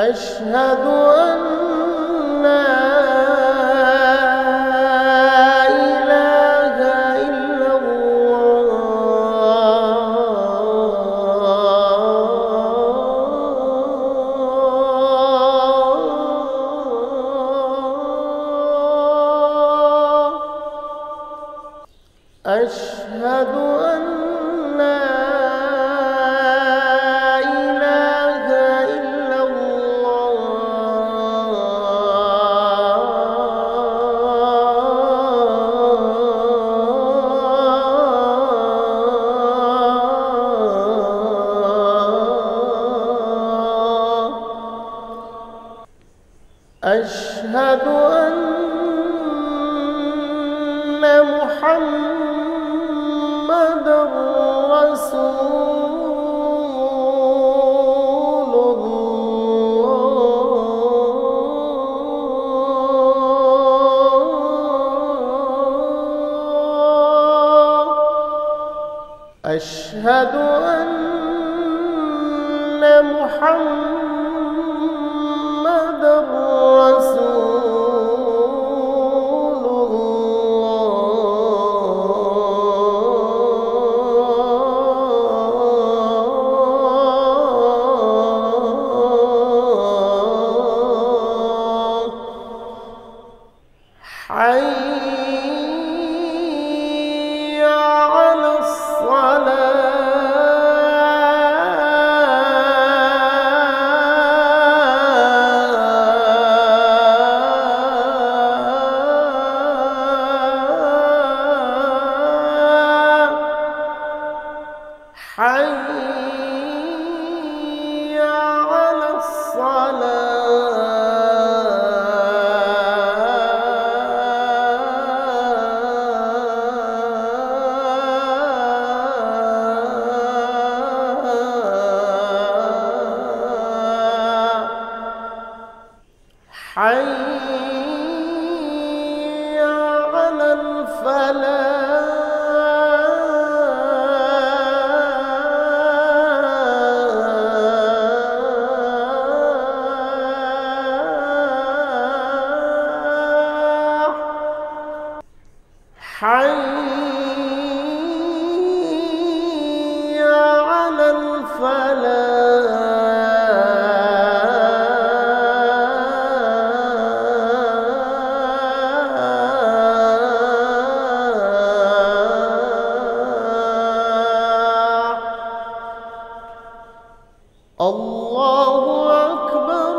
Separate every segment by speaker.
Speaker 1: أشهد أن لا إله إلا الله أشهد أن لا أشهد أن محمدًا رسول الله أشهد أن محمدًا رسول الله حي على حي على الصلاة حي على الفلاح حي على الفلاح الله أكبر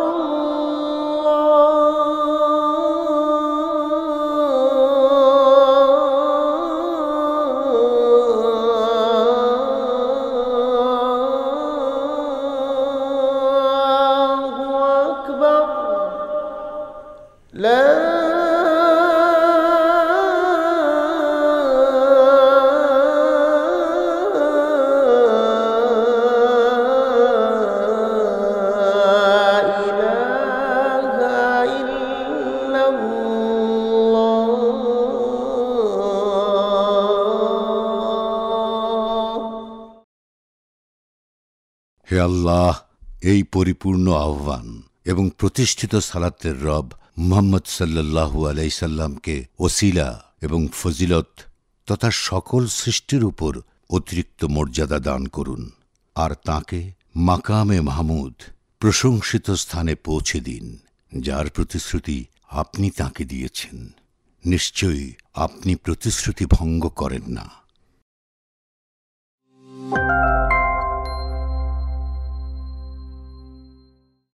Speaker 1: الله أكبر لا
Speaker 2: হে আল্লাহ, এই পরিপূর্ণ আহ্বান এবং প্রতিষ্ঠিত সালাতের রব মুহাম্মদ সাল্লাল্লাহু আলাইহি সাল্লামকে ওসিলা এবং ফজিলত তথা সকল সৃষ্টির উপর অতিরিক্ত মর্যাদা দান করুন, আর তাঁকে মাকামে মাহমুদ প্রশংসিত স্থানে পৌঁছে দিন, যার প্রতিশ্রুতি আপনি তাঁকে দিয়েছেন। নিশ্চয়ই আপনি প্রতিশ্রুতি ভঙ্গ করেন না।